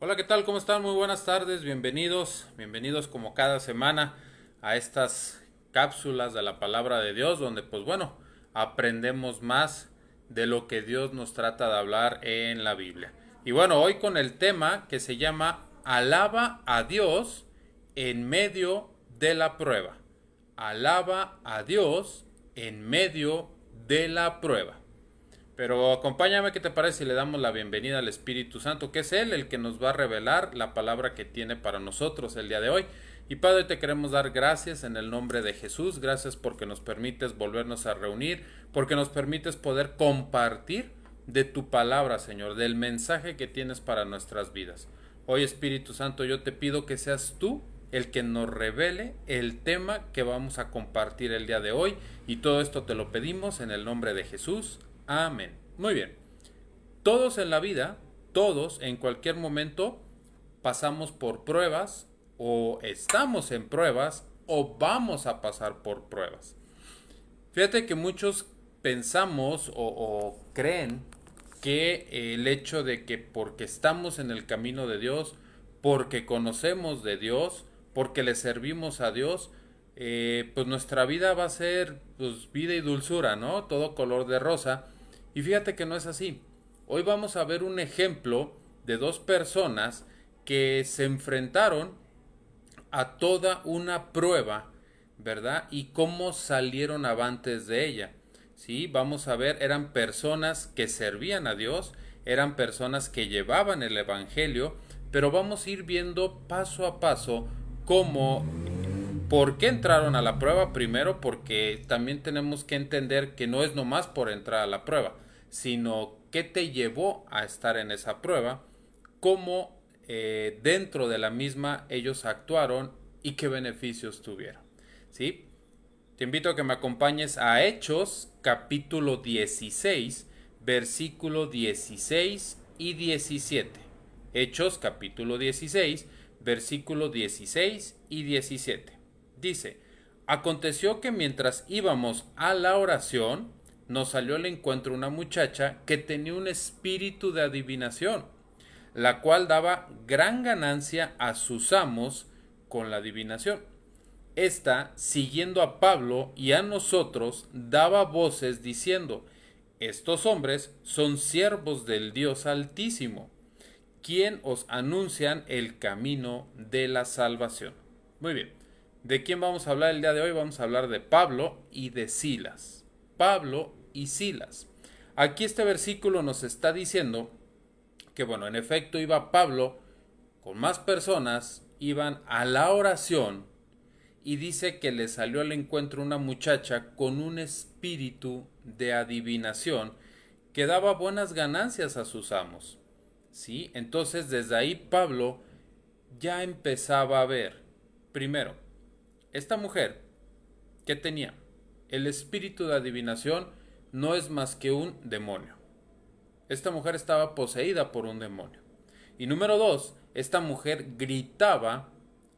Hola, ¿qué tal? ¿Cómo están? Muy buenas tardes, bienvenidos como cada semana a estas cápsulas de la palabra de Dios, donde pues bueno, aprendemos más de lo que Dios nos trata de hablar en la Biblia. Y bueno, hoy con el tema que se llama Alaba a Dios en medio de la prueba. Alaba a Dios en medio de la prueba. Pero acompáñame, ¿qué te parece si le damos la bienvenida al Espíritu Santo, que es Él el que nos va a revelar la palabra que tiene para nosotros el día de hoy? Y Padre, te queremos dar gracias en el nombre de Jesús, gracias porque nos permites volvernos a reunir, porque nos permites poder compartir de tu palabra, Señor, del mensaje que tienes para nuestras vidas. Hoy, Espíritu Santo, yo te pido que seas tú el que nos revele el tema que vamos a compartir el día de hoy, y todo esto te lo pedimos en el nombre de Jesús. Amén. Muy bien. Todos en la vida, todos en cualquier momento pasamos por pruebas o estamos en pruebas o vamos a pasar por pruebas. Fíjate que muchos pensamos o creen que el hecho de que porque estamos en el camino de Dios, porque conocemos de Dios, porque le servimos a Dios, pues nuestra vida va a ser pues vida y dulzura, ¿no? Todo color de rosa. Y fíjate que no es así. Hoy vamos a ver un ejemplo de dos personas que se enfrentaron a toda una prueba, ¿verdad? Y cómo salieron avantes de ella. ¿Sí? Vamos a ver, eran personas que servían a Dios, eran personas que llevaban el Evangelio, pero vamos a ir viendo paso a paso cómo, por qué entraron a la prueba. Primero, porque también tenemos que entender que no es nomás por entrar a la prueba, sino qué te llevó a estar en esa prueba, cómo dentro de la misma ellos actuaron y qué beneficios tuvieron. ¿Sí? Te invito a que me acompañes a Hechos capítulo 16, versículo 16 y 17. Hechos capítulo 16, versículo 16 y 17. Dice: aconteció que mientras íbamos a la oración, nos salió al encuentro una muchacha que tenía un espíritu de adivinación, la cual daba gran ganancia a sus amos con la adivinación. Esta, siguiendo a Pablo y a nosotros, daba voces diciendo: estos hombres son siervos del Dios Altísimo, quien os anuncian el camino de la salvación. Muy bien. ¿De quién vamos a hablar el día de hoy? Vamos a hablar de Pablo y de Silas. Pablo y Silas. Aquí este versículo nos está diciendo que, bueno, en efecto iba Pablo con más personas, iban a la oración, y dice que le salió al encuentro una muchacha con un espíritu de adivinación que daba buenas ganancias a sus amos. ¿Sí? Entonces desde ahí Pablo ya empezaba a ver, primero, esta mujer que tenía el espíritu de adivinación no es más que un demonio. Esta mujer estaba poseída por un demonio. Y número dos, esta mujer gritaba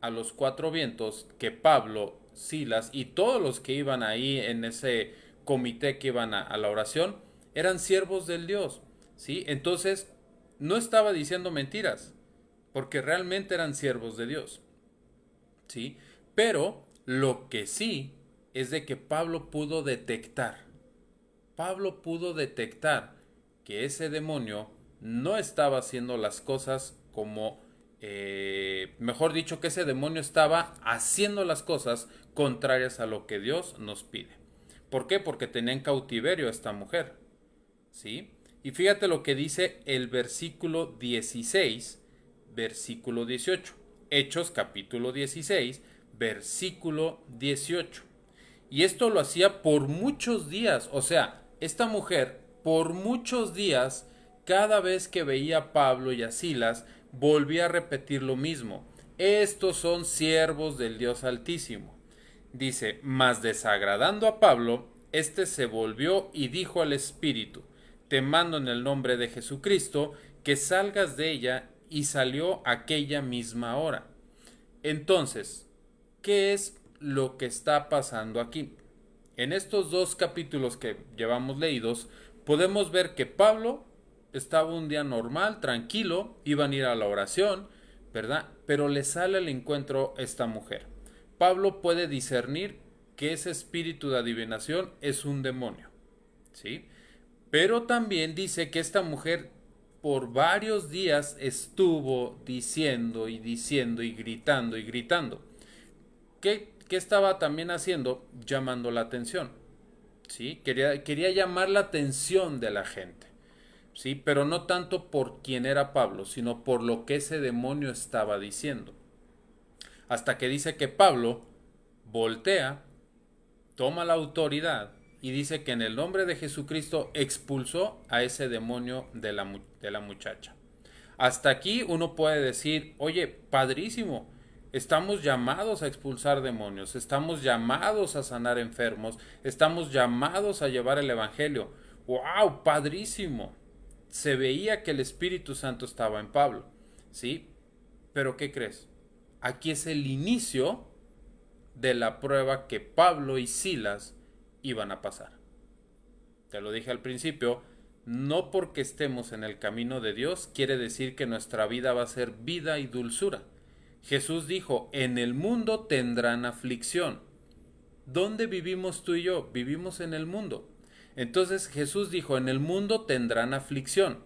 a los cuatro vientos que Pablo, Silas y todos los que iban ahí en ese comité que iban a la oración eran siervos del Dios. ¿Sí? Entonces no estaba diciendo mentiras, porque realmente eran siervos de Dios. ¿Sí? Pero lo que sí es de que Pablo pudo detectar que ese demonio no estaba haciendo las cosas como, mejor dicho, que ese demonio estaba haciendo las cosas contrarias a lo que Dios nos pide. ¿Por qué? Porque tenía en cautiverio a esta mujer. ¿Sí? Y fíjate lo que dice el versículo 16, versículo 18. Hechos capítulo 16, versículo 18. Y esto lo hacía por muchos días. O sea, esta mujer por muchos días, cada vez que veía a Pablo y a Silas, volvía a repetir lo mismo: estos son siervos del Dios Altísimo. Dice: mas desagradando a Pablo, éste se volvió y dijo al espíritu: te mando en el nombre de Jesucristo que salgas de ella, y salió aquella misma hora. Entonces, ¿qué es lo que está pasando aquí? En estos dos capítulos que llevamos leídos, podemos ver que Pablo estaba un día normal, tranquilo, iban a ir a la oración, ¿verdad? Pero le sale al encuentro esta mujer. Pablo puede discernir que ese espíritu de adivinación es un demonio, ¿sí? Pero también dice que esta mujer por varios días estuvo diciendo y diciendo y gritando y gritando. ¿Qué estaba también haciendo? Llamando la atención, ¿sí? Quería llamar la atención de la gente, ¿sí? Pero no tanto por quién era Pablo, sino por lo que ese demonio estaba diciendo. Hasta que dice que Pablo voltea, toma la autoridad y dice que en el nombre de Jesucristo expulsó a ese demonio de la muchacha. Hasta aquí uno puede decir, oye, padrísimo, estamos llamados a expulsar demonios, estamos llamados a sanar enfermos, estamos llamados a llevar el evangelio. ¡Wow! Padrísimo. Se veía que el Espíritu Santo estaba en Pablo, ¿sí? Pero ¿qué crees? Aquí es el inicio de la prueba que Pablo y Silas iban a pasar. Te lo dije al principio, no porque estemos en el camino de Dios quiere decir que nuestra vida va a ser vida y dulzura. Jesús dijo, en el mundo tendrán aflicción. ¿Dónde vivimos tú y yo? Vivimos en el mundo. Entonces Jesús dijo, en el mundo tendrán aflicción,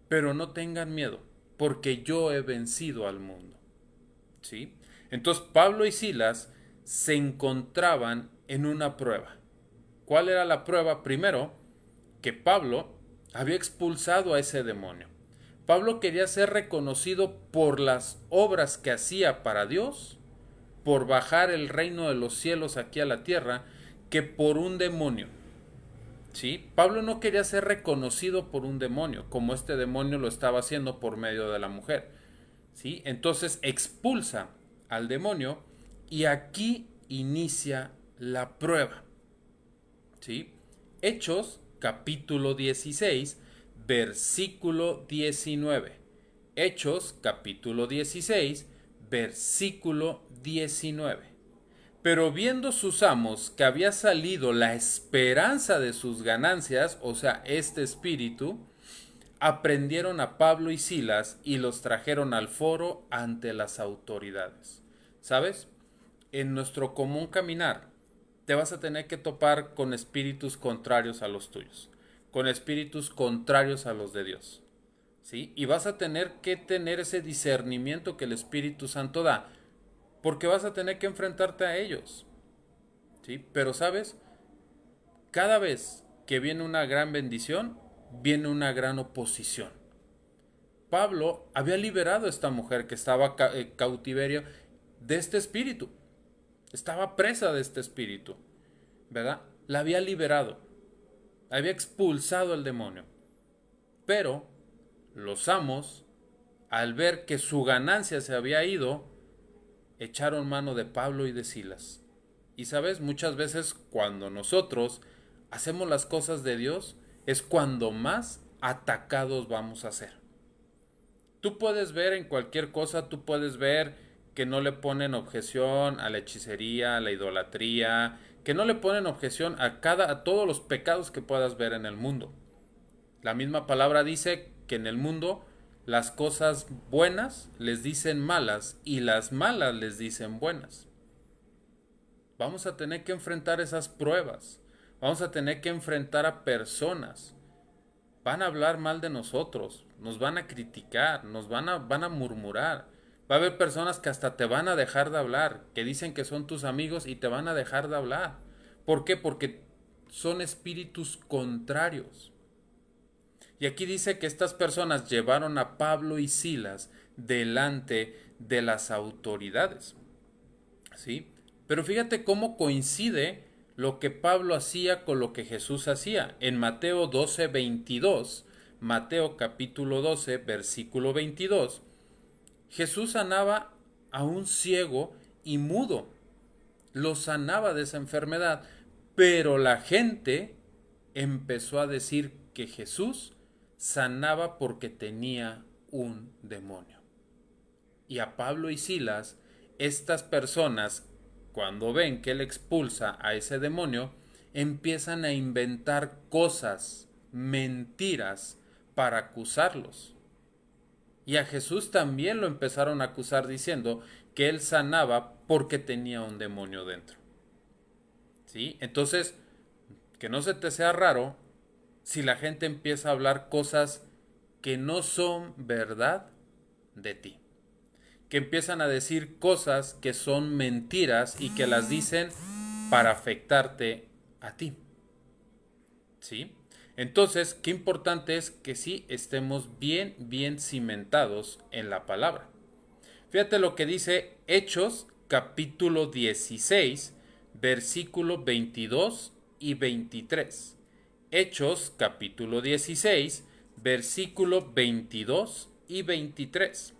pero no tengan miedo, porque yo he vencido al mundo. ¿Sí? Entonces Pablo y Silas se encontraban en una prueba. ¿Cuál era la prueba? Primero, que Pablo había expulsado a ese demonio. Pablo quería ser reconocido por las obras que hacía para Dios, por bajar el reino de los cielos aquí a la tierra, que por un demonio. ¿Sí? Pablo no quería ser reconocido por un demonio, como este demonio lo estaba haciendo por medio de la mujer. ¿Sí? Entonces expulsa al demonio y aquí inicia la prueba. ¿Sí? Hechos capítulo 16, versículo 19. Hechos capítulo 16, versículo 19. Pero viendo sus amos que había salido la esperanza de sus ganancias, o sea, este espíritu, aprendieron a Pablo y Silas y los trajeron al foro ante las autoridades. ¿Sabes? En nuestro común caminar te vas a tener que topar con espíritus contrarios a los tuyos, con espíritus contrarios a los de Dios. ¿Sí? Y vas a tener que tener ese discernimiento que el Espíritu Santo da, porque vas a tener que enfrentarte a ellos. ¿Sí? Pero sabes, cada vez que viene una gran bendición, viene una gran oposición. Pablo había liberado a esta mujer que estaba cautiverio de este espíritu. Estaba presa de este espíritu, ¿verdad? La había liberado. Había expulsado al demonio. Pero los amos, al ver que su ganancia se había ido, echaron mano de Pablo y de Silas. Y sabes, muchas veces cuando nosotros hacemos las cosas de Dios, es cuando más atacados vamos a ser. Tú puedes ver en cualquier cosa, tú puedes ver que no le ponen objeción a la hechicería, a la idolatría, que no le ponen objeción a todos los pecados que puedas ver en el mundo. La misma palabra dice que en el mundo las cosas buenas les dicen malas y las malas les dicen buenas. Vamos a tener que enfrentar esas pruebas. Vamos a tener que enfrentar a personas. Van a hablar mal de nosotros, nos van a criticar, van a murmurar. Va a haber personas que hasta te van a dejar de hablar, que dicen que son tus amigos y te van a dejar de hablar. ¿Por qué? Porque son espíritus contrarios. Y aquí dice que estas personas llevaron a Pablo y Silas delante de las autoridades. ¿Sí? Pero fíjate cómo coincide lo que Pablo hacía con lo que Jesús hacía. En Mateo 12, 22, Mateo capítulo 12, versículo 22, Jesús sanaba a un ciego y mudo. Lo sanaba de esa enfermedad. Pero la gente empezó a decir que Jesús sanaba porque tenía un demonio. Y a Pablo y Silas, estas personas, cuando ven que él expulsa a ese demonio, empiezan a inventar cosas, mentiras, para acusarlos. Y a Jesús también lo empezaron a acusar diciendo que él sanaba porque tenía un demonio dentro. ¿Sí? Entonces, que no se te sea raro si la gente empieza a hablar cosas que no son verdad de ti. Que empiezan a decir cosas que son mentiras y que las dicen para afectarte a ti. ¿Sí? Entonces, qué importante es que sí estemos bien cimentados en la palabra. Fíjate lo que dice Hechos capítulo 16, versículo 22 y 23. Hechos capítulo 16, versículo 22 y 23.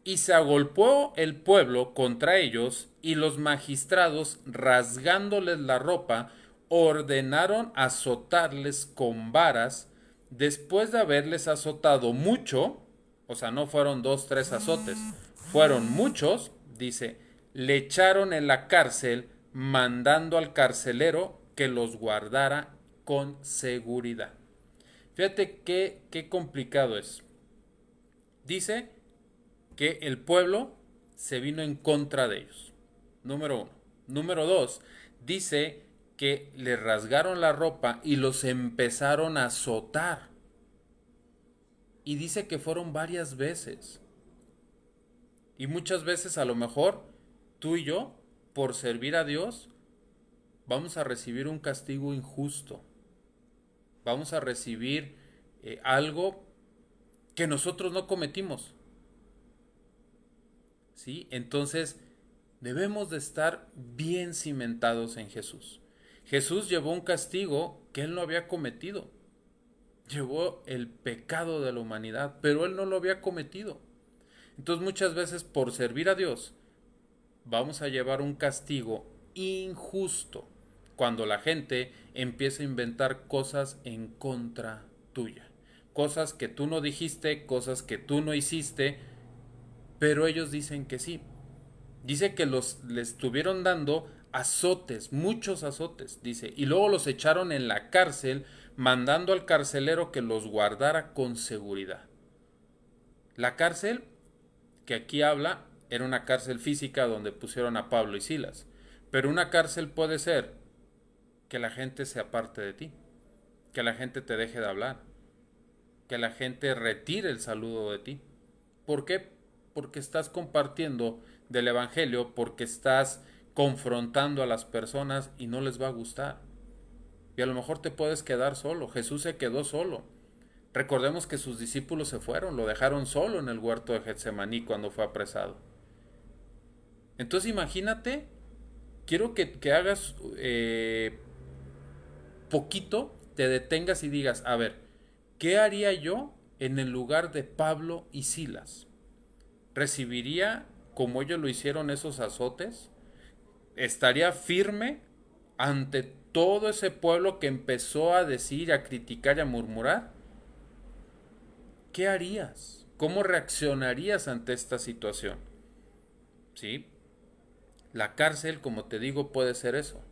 Y se agolpó el pueblo contra ellos, y los magistrados, rasgándoles la ropa, ordenaron azotarles con varas. Después de haberles azotado mucho, o sea, no fueron 2, 3 azotes, fueron muchos, dice, le echaron en la cárcel, mandando al carcelero que los guardara con seguridad. Fíjate qué complicado es. Dice que el pueblo se vino en contra de ellos. Número 1. Número 2. Dice que le rasgaron la ropa y los empezaron a azotar. Y dice que fueron varias veces. Y muchas veces a lo mejor tú y yo, por servir a Dios, vamos a recibir un castigo injusto. Vamos a recibir algo que nosotros no cometimos. ¿Sí? Entonces debemos de estar bien cimentados en Jesús. Jesús llevó un castigo que él no había cometido. Llevó el pecado de la humanidad, pero él no lo había cometido. Entonces muchas veces por servir a Dios vamos a llevar un castigo injusto cuando la gente empieza a inventar cosas en contra tuya. Cosas que tú no dijiste, cosas que tú no hiciste, pero ellos dicen que sí. Dice que les estuvieron dando azotes, muchos azotes, dice, y luego los echaron en la cárcel, mandando al carcelero que los guardara con seguridad. La cárcel que aquí habla era una cárcel física donde pusieron a Pablo y Silas, pero una cárcel puede ser que la gente se aparte de ti, que la gente te deje de hablar, que la gente retire el saludo de ti. ¿Por qué? Porque estás compartiendo del evangelio, porque estás confrontando a las personas y no les va a gustar. Y a lo mejor te puedes quedar solo. Jesús se quedó solo. Recordemos que sus discípulos se fueron, lo dejaron solo en el huerto de Getsemaní cuando fue apresado. Entonces imagínate, quiero que hagas poquito, te detengas y digas, a ver, ¿qué haría yo en el lugar de Pablo y Silas? ¿Recibiría como ellos lo hicieron esos azotes? ¿Estaría firme ante todo ese pueblo que empezó a decir, a criticar y a murmurar? ¿Qué harías? ¿Cómo reaccionarías ante esta situación? ¿Sí? La cárcel, como te digo, puede ser eso.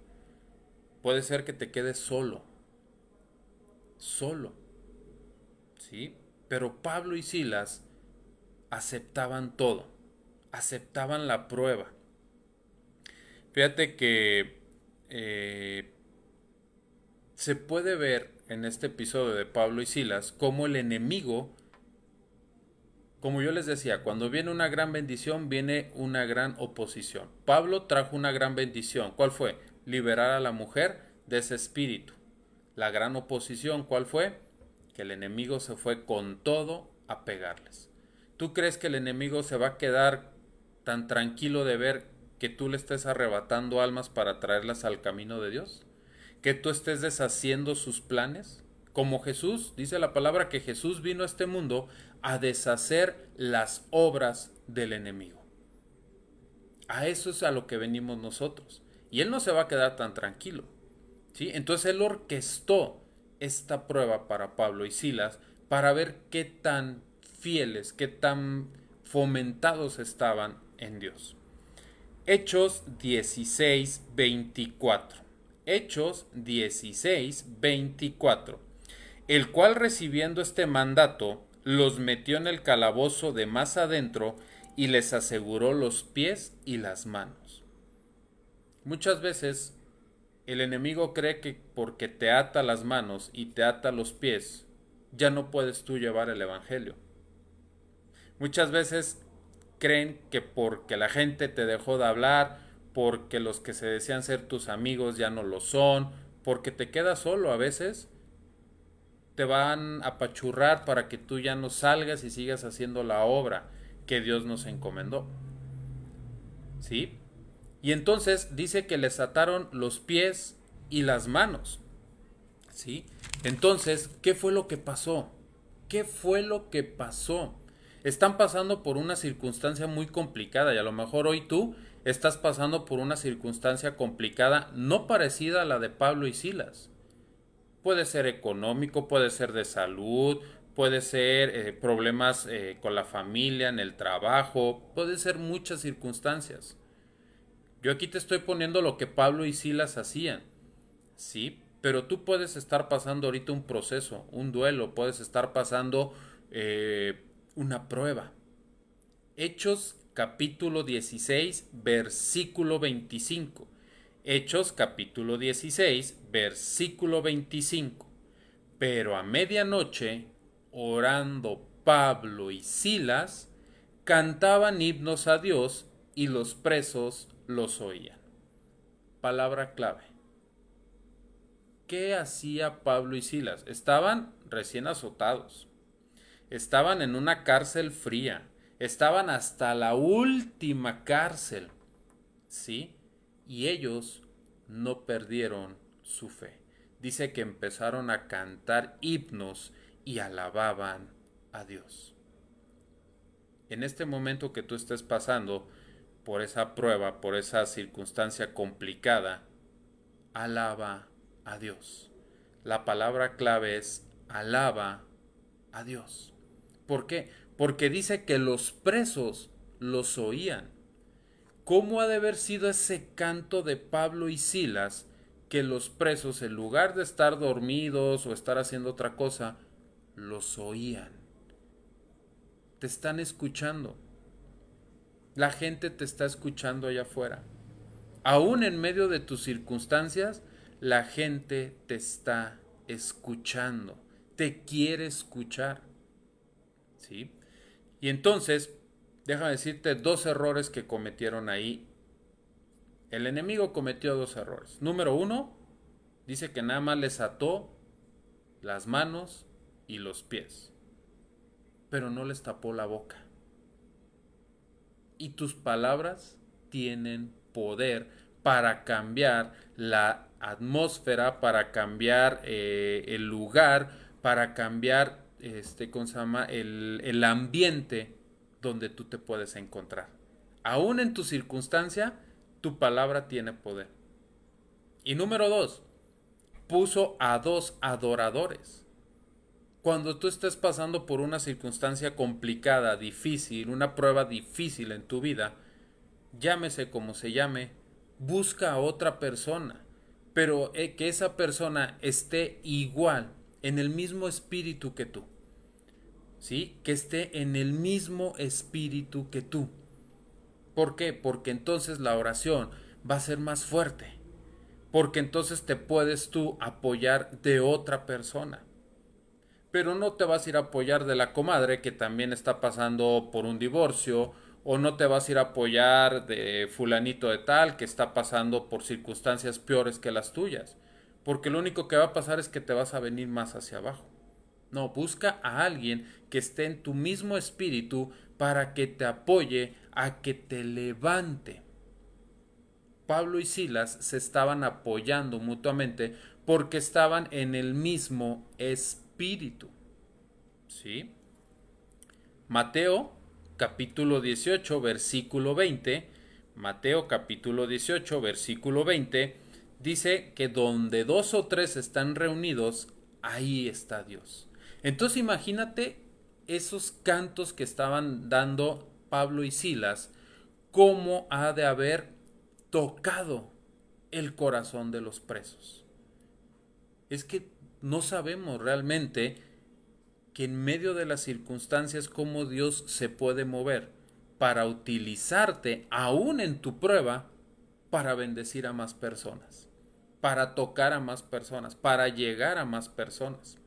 Puede ser que te quedes solo. Solo. ¿Sí? Pero Pablo y Silas aceptaban todo. Aceptaban la prueba. Fíjate que se puede ver en este episodio de Pablo y Silas cómo el enemigo, como yo les decía, cuando viene una gran bendición, viene una gran oposición. Pablo trajo una gran bendición. ¿Cuál fue? Liberar a la mujer de ese espíritu. La gran oposición, ¿cuál fue? Que el enemigo se fue con todo a pegarles. ¿Tú crees que el enemigo se va a quedar tan tranquilo de ver que tú le estés arrebatando almas para traerlas al camino de Dios? ¿Que tú estés deshaciendo sus planes? Como Jesús, dice la palabra que Jesús vino a este mundo a deshacer las obras del enemigo. A eso es a lo que venimos nosotros. Y Él no se va a quedar tan tranquilo. ¿Sí? Entonces Él orquestó esta prueba para Pablo y Silas para ver qué tan fieles, qué tan fomentados estaban en Dios. Hechos 16:24. Hechos 16:24. el cual recibiendo este mandato, los metió en el calabozo de más adentro y les aseguró los pies y las manos. Muchas veces el enemigo cree que porque te ata las manos y te ata los pies, ya no puedes tú llevar el evangelio. Muchas veces creen que porque la gente te dejó de hablar, porque los que se decían ser tus amigos ya no lo son, porque te quedas solo a veces, te van a apachurrar para que tú ya no salgas y sigas haciendo la obra que Dios nos encomendó. ¿Sí? Y entonces dice que les ataron los pies y las manos. ¿Sí? Entonces, ¿qué fue lo que pasó? ¿Qué fue lo que pasó? Están pasando por una circunstancia muy complicada y a lo mejor hoy tú estás pasando por una circunstancia complicada no parecida a la de Pablo y Silas. Puede ser económico, puede ser de salud, puede ser problemas con la familia, en el trabajo, puede ser muchas circunstancias. Yo aquí te estoy poniendo lo que Pablo y Silas hacían, ¿sí? Pero tú puedes estar pasando ahorita un proceso, un duelo, puedes estar pasando una prueba. Hechos capítulo 16, versículo 25. Hechos capítulo 16, versículo 25. Pero a medianoche, orando Pablo y Silas, cantaban himnos a Dios y los presos los oían. Palabra clave. ¿Qué hacía Pablo y Silas? Estaban recién azotados. Estaban en una cárcel fría. Estaban hasta la última cárcel. ¿Sí? Y ellos no perdieron su fe. Dice que empezaron a cantar himnos y alababan a Dios. En este momento que tú estés pasando por esa prueba, por esa circunstancia complicada, alaba a Dios. La palabra clave es alaba a Dios. ¿Por qué? Porque dice que los presos los oían. ¿Cómo ha de haber sido ese canto de Pablo y Silas que los presos, en lugar de estar dormidos o estar haciendo otra cosa, los oían? Te están escuchando. La gente te está escuchando allá afuera. Aún en medio de tus circunstancias, la gente te está escuchando. Te quiere escuchar. ¿Sí? Y entonces, déjame decirte dos errores que cometieron ahí. El enemigo cometió dos errores. Número uno, dice que nada más les ató las manos y los pies, pero no les tapó la boca. Y tus palabras tienen poder para cambiar la atmósfera, para cambiar el lugar, para cambiar ¿cómo se llama? El ambiente donde tú te puedes encontrar. Aún en tu circunstancia, tu palabra tiene poder. Y número dos, puso a dos adoradores. Cuando tú estés pasando por una circunstancia complicada, difícil, una prueba difícil en tu vida, llámese como se llame, busca a otra persona, pero que esa persona esté igual, en el mismo espíritu que tú, ¿sí? Que esté en el mismo espíritu que tú. ¿Por qué? Porque entonces la oración va a ser más fuerte, porque entonces te puedes tú apoyar de otra persona. Pero no te vas a ir a apoyar de la comadre que también está pasando por un divorcio, o no te vas a ir a apoyar de fulanito de tal que está pasando por circunstancias peores que las tuyas, porque lo único que va a pasar es que te vas a venir más hacia abajo. No, busca a alguien que esté en tu mismo espíritu para que te apoye, a que te levante. Pablo y Silas se estaban apoyando mutuamente porque estaban en el mismo espíritu. ¿Sí? Mateo capítulo 18 versículo 20. Mateo capítulo 18 versículo 20 dice que donde dos o tres están reunidos, ahí está Dios. Entonces imagínate esos cantos que estaban dando Pablo y Silas, cómo ha de haber tocado el corazón de los presos. Es que No sabemos realmente que en medio de las circunstancias cómo Dios se puede mover para utilizarte aún en tu prueba para bendecir a más personas, para tocar a más personas, para llegar a más personas.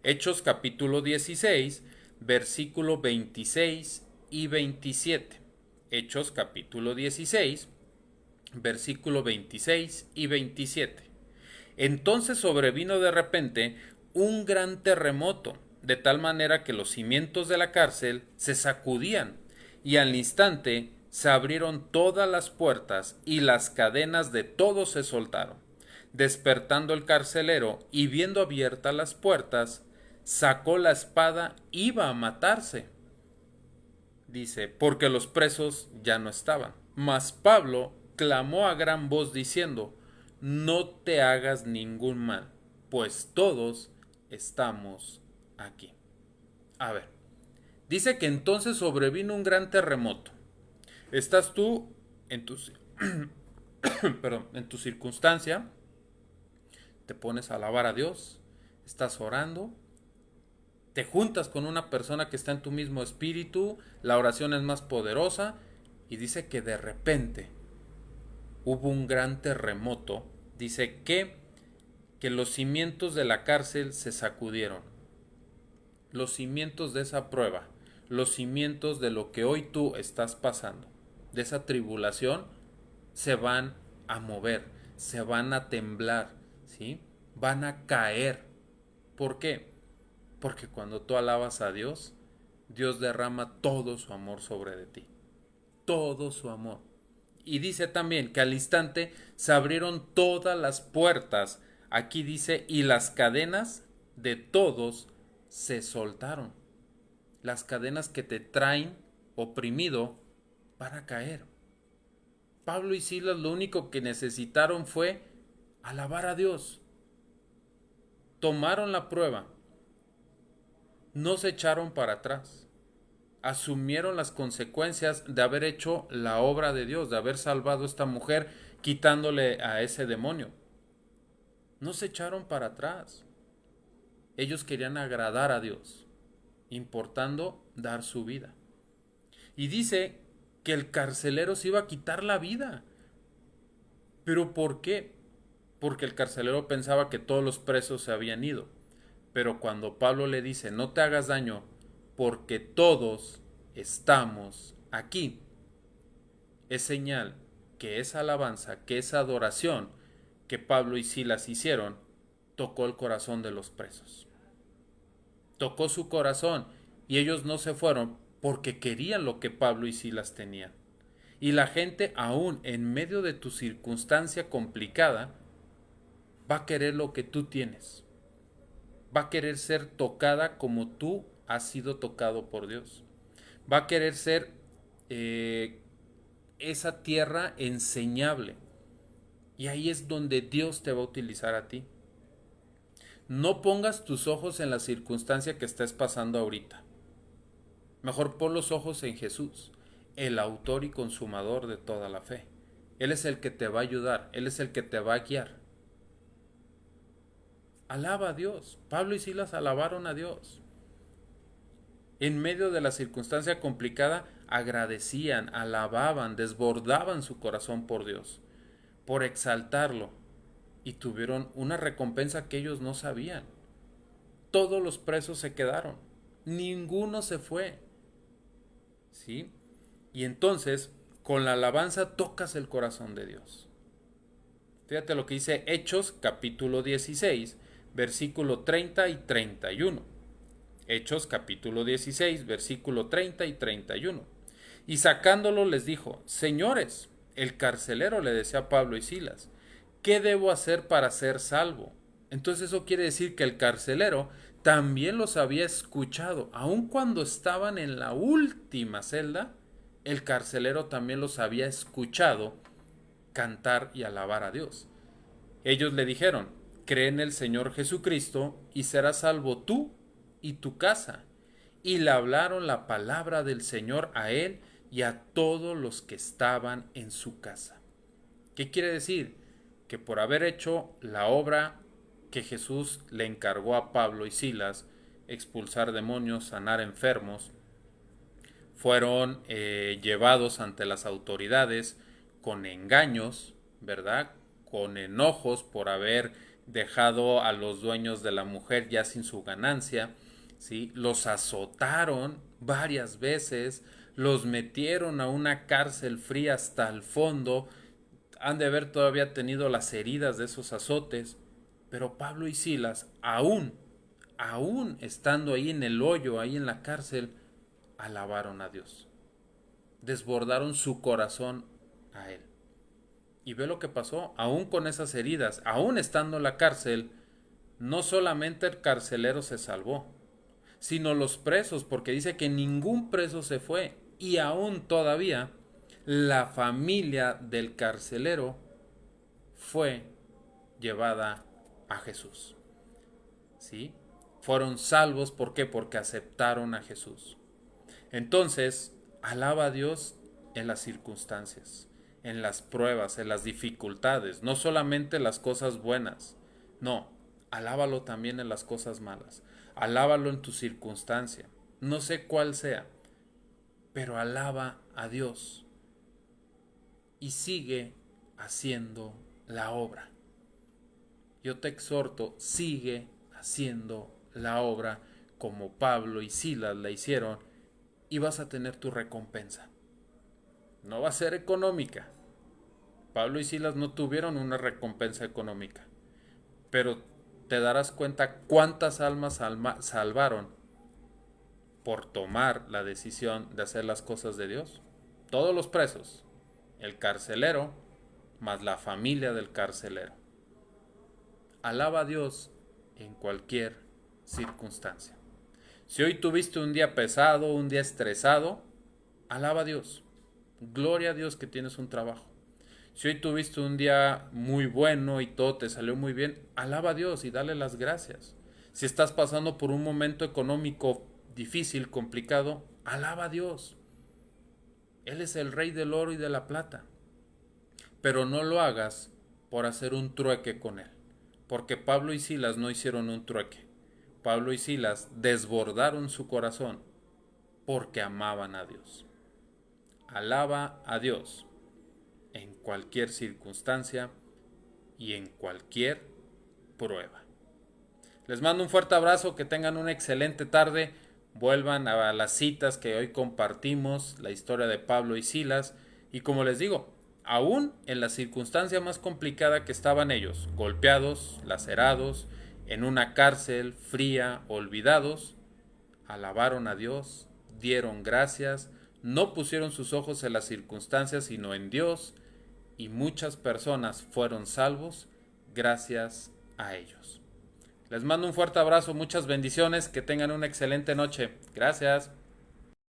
Hechos capítulo 16, versículo 26 y 27. Hechos capítulo 16, versículo 26 y 27. Entonces sobrevino de repente un gran terremoto, de tal manera que los cimientos de la cárcel se sacudían, y al instante se abrieron todas las puertas y las cadenas de todos se soltaron. Despertando el carcelero y viendo abiertas las puertas, sacó la espada, iba a matarse. Dice, porque los presos ya no estaban. Mas Pablo clamó a gran voz diciendo, no te hagas ningún mal, pues todos estamos aquí. A ver, dice que entonces sobrevino un gran terremoto. Estás tú en tu, perdón, en tu circunstancia, te pones a alabar a Dios, estás orando, te juntas con una persona que está en tu mismo espíritu, la oración es más poderosa y dice que de repente hubo un gran terremoto. Dice que los cimientos de la cárcel se sacudieron. Los cimientos de esa prueba, los cimientos de lo que hoy tú estás pasando, de esa tribulación, se van a mover, se van a temblar, ¿sí? Van a caer. ¿Por qué? Porque cuando tú alabas a Dios, Dios derrama todo su amor sobre de ti. Todo su amor. Y dice también que al instante se abrieron todas las puertas. Aquí dice, y las cadenas de todos se soltaron. Las cadenas que te traen oprimido van a caer. Pablo y Silas lo único que necesitaron fue alabar a Dios. Tomaron la prueba. No se echaron para atrás. Asumieron las consecuencias de haber hecho la obra de Dios, de haber salvado a esta mujer quitándole a ese demonio. No se echaron para atrás. Ellos querían agradar a Dios, importando dar su vida. Y dice que el carcelero se iba a quitar la vida. ¿Pero por qué? Porque el carcelero pensaba que todos los presos se habían ido. Pero cuando Pablo le dice, no te hagas daño, porque todos estamos aquí, es señal que esa alabanza, que esa adoración que Pablo y Silas hicieron, tocó el corazón de los presos. Tocó su corazón y ellos no se fueron porque querían lo que Pablo y Silas tenían. Y la gente, aún en medio de tu circunstancia complicada, va a querer lo que tú tienes. Va a querer ser tocada como tú has sido tocado por Dios. Va a querer ser esa tierra enseñable. Y ahí es donde Dios te va a utilizar a ti. No pongas tus ojos en la circunstancia que estés pasando ahorita. Mejor pon los ojos en Jesús, el autor y consumador de toda la fe. Él es el que te va a ayudar, Él es el que te va a guiar. Alaba a Dios. Pablo y Silas alabaron a Dios. En medio de la circunstancia complicada, agradecían, alababan, desbordaban su corazón por Dios, por exaltarlo, y tuvieron una recompensa que ellos no sabían. Todos los presos se quedaron, ninguno se fue, ¿sí? Y entonces, con la alabanza tocas el corazón de Dios. Fíjate lo que dice Hechos capítulo 16, versículo 30 y 31. Hechos capítulo 16, versículo 30 y 31. Y sacándolo les dijo, señores, el carcelero le decía a Pablo y Silas, ¿qué debo hacer para ser salvo? Entonces eso quiere decir que el carcelero también los había escuchado, aun cuando estaban en la última celda, el carcelero también los había escuchado cantar y alabar a Dios. Ellos le dijeron, cree en el Señor Jesucristo y serás salvo tú y tu casa. Y le hablaron la palabra del Señor a él y a todos los que estaban en su casa. ¿Qué quiere decir? Que por haber hecho la obra que Jesús le encargó a Pablo y Silas expulsar demonios, sanar enfermos. Fueron llevados ante las autoridades con engaños, ¿verdad? Con enojos por haber dejado a los dueños de la mujer ya sin su ganancia, ¿sí? Los azotaron varias veces, los metieron a una cárcel fría hasta el fondo, han de haber todavía tenido las heridas de esos azotes, pero Pablo y Silas, aún estando ahí en el hoyo, ahí en la cárcel, alabaron a Dios, desbordaron su corazón a Él. Y ve lo que pasó, aún con esas heridas, aún estando en la cárcel, no solamente el carcelero se salvó, sino los presos, porque dice que ningún preso se fue, y aún todavía la familia del carcelero fue llevada a Jesús. ¿Sí? Fueron salvos, ¿por qué? Porque aceptaron a Jesús. Entonces, alaba a Dios en las circunstancias, en las pruebas, en las dificultades, no solamente las cosas buenas, no, alábalo también en las cosas malas, alábalo en tu circunstancia, no sé cuál sea, pero alaba a Dios y sigue haciendo la obra. Yo te exhorto, sigue haciendo la obra como Pablo y Silas la hicieron y vas a tener tu recompensa. No va a ser económica. Pablo y Silas no tuvieron una recompensa económica, pero te darás cuenta cuántas almas salvaron por tomar la decisión de hacer las cosas de Dios. Todos los presos, el carcelero, más la familia del carcelero. Alaba a Dios en cualquier circunstancia. Si hoy tuviste un día pesado, un día estresado, alaba a Dios. Gloria a Dios que tienes un trabajo. Si hoy tuviste un día muy bueno y todo te salió muy bien, alaba a Dios y dale las gracias. Si estás pasando por un momento económico difícil, complicado, alaba a Dios. Él es el rey del oro y de la plata. Pero no lo hagas por hacer un trueque con él. Porque Pablo y Silas no hicieron un trueque. Pablo y Silas desbordaron su corazón porque amaban a Dios. Alaba a Dios en cualquier circunstancia y en cualquier prueba. Les mando un fuerte abrazo, que tengan una excelente tarde, vuelvan a las citas que hoy compartimos, la historia de Pablo y Silas, y como les digo, aún en la circunstancia más complicada que estaban ellos, golpeados, lacerados, en una cárcel fría, olvidados, alabaron a Dios, dieron gracias, no pusieron sus ojos en las circunstancias sino en Dios, y muchas personas fueron salvos gracias a ellos. Les mando un fuerte abrazo, muchas bendiciones, que tengan una excelente noche. Gracias.